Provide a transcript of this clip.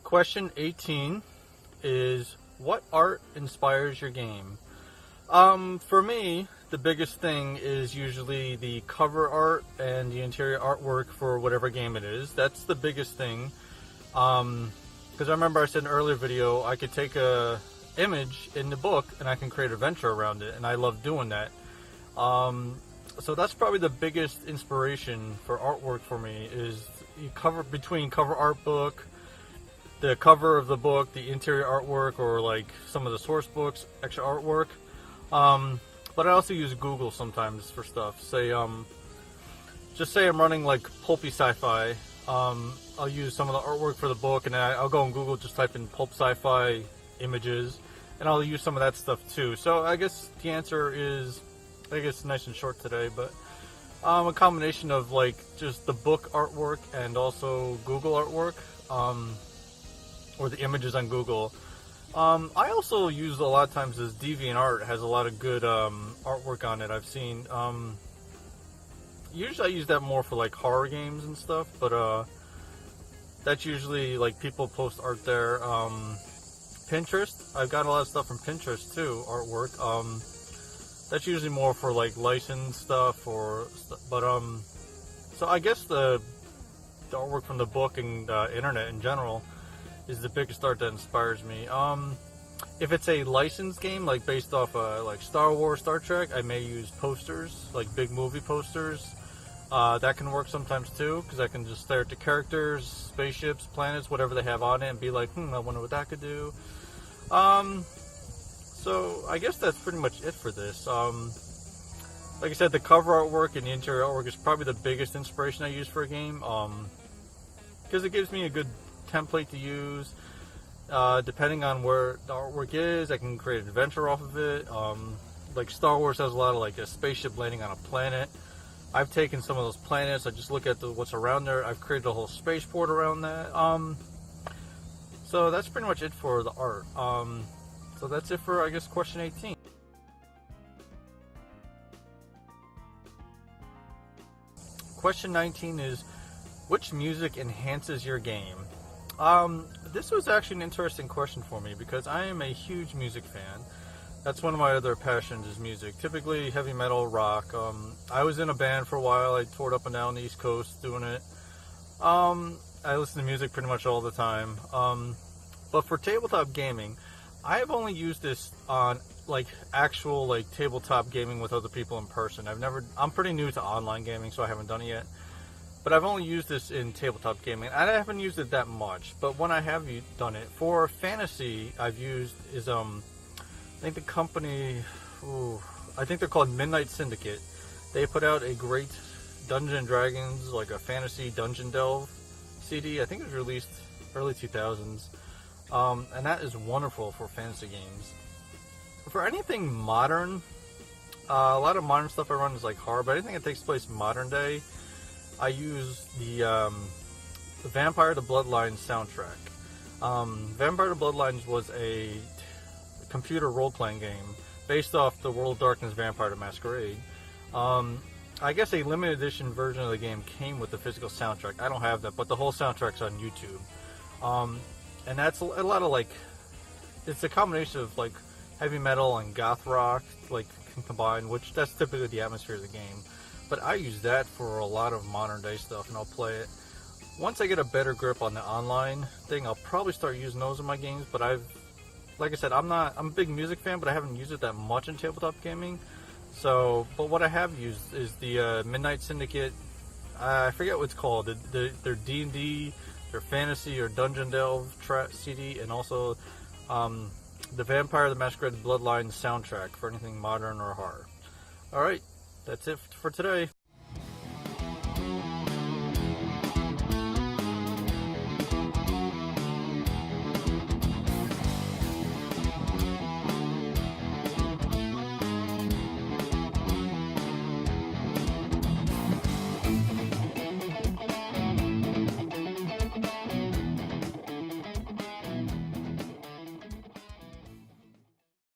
Question 18 is, what art inspires your game? For me, the biggest thing is usually the cover art and the interior artwork for whatever game it is. That's the biggest thing. Because I remember I said in an earlier video, I could take a image in the book and I can create an adventure around it, and I love doing that. So that's probably the biggest inspiration for artwork for me, is you cover between cover art book, the cover of the book, the interior artwork, or like some of the source books, extra artwork. But I also use Google sometimes for stuff. Say, just say I'm running like pulpy sci-fi. I'll use some of the artwork for the book, and then I'll go on Google, just type in pulp sci-fi images, and I'll use some of that stuff too. So I guess the answer is, I guess nice and short today, but a combination of like just the book artwork and also Google artwork, or the images on Google. I also use a lot of times this DeviantArt has a lot of good artwork on it. I've seen. Usually I use that more for like horror games and stuff, but that's usually like people post art there. Pinterest, I've got a lot of stuff from Pinterest too, artwork. That's usually more for like licensed stuff or but so I guess the artwork from the book and internet in general is the biggest art that inspires me. If it's a licensed game, like based off like Star Wars, Star Trek, I may use posters, like big movie posters. That can work sometimes too, because I can just stare at the characters, spaceships, planets, whatever they have on it, and be like, I wonder what that could do. So I guess that's pretty much it for this. Like I said, the cover artwork and the interior artwork is probably the biggest inspiration I use for a game, because it gives me a good template to use. Depending on where the artwork is, I can create an adventure off of it. Like Star Wars has a lot of like a spaceship landing on a planet. I've taken some of those planets, I just look at what's around there. I've created a whole spaceport around that. So that's pretty much it for the art. So that's it for, I guess, question 18. Question 19 is, which music enhances your game? This was actually an interesting question for me, because I am a huge music fan. That's one of my other passions, is music. Typically heavy metal, rock. I was in a band for a while. I toured up and down the East Coast doing it. I listen to music pretty much all the time. But for tabletop gaming, I have only used this on like actual like tabletop gaming with other people in person. I'm pretty new to online gaming, so I haven't done it yet. But I've only used this in tabletop gaming. I haven't used it that much. But when I have done it for fantasy, I've used is I think the company, I think they're called Midnight Syndicate. They put out a great Dungeons & Dragons, like a fantasy dungeon delve CD. I think it was released early 2000s. And that is wonderful for fantasy games. For anything modern, a lot of modern stuff I run is like horror, but anything that takes place modern day, I use the Vampire the Bloodlines soundtrack. Vampire the Bloodlines was a computer role-playing game based off the World of Darkness Vampire the Masquerade. I guess a limited edition version of the game came with the physical soundtrack. I don't have that, but the whole soundtrack's on YouTube. And that's a lot of like, it's a combination of like heavy metal and goth rock, like combined, which that's typically the atmosphere of the game. But I use that for a lot of modern day stuff, and I'll play it. Once I get a better grip on the online thing, I'll probably start using those in my games. But like I said, I'm a big music fan, but I haven't used it that much in tabletop gaming. So, but what I have used is the Midnight Syndicate. I forget what it's called. Their D&D, their fantasy or dungeon delve CD, and also the Vampire the Masquerade Bloodlines soundtrack for anything modern or horror. All right, that's it for today.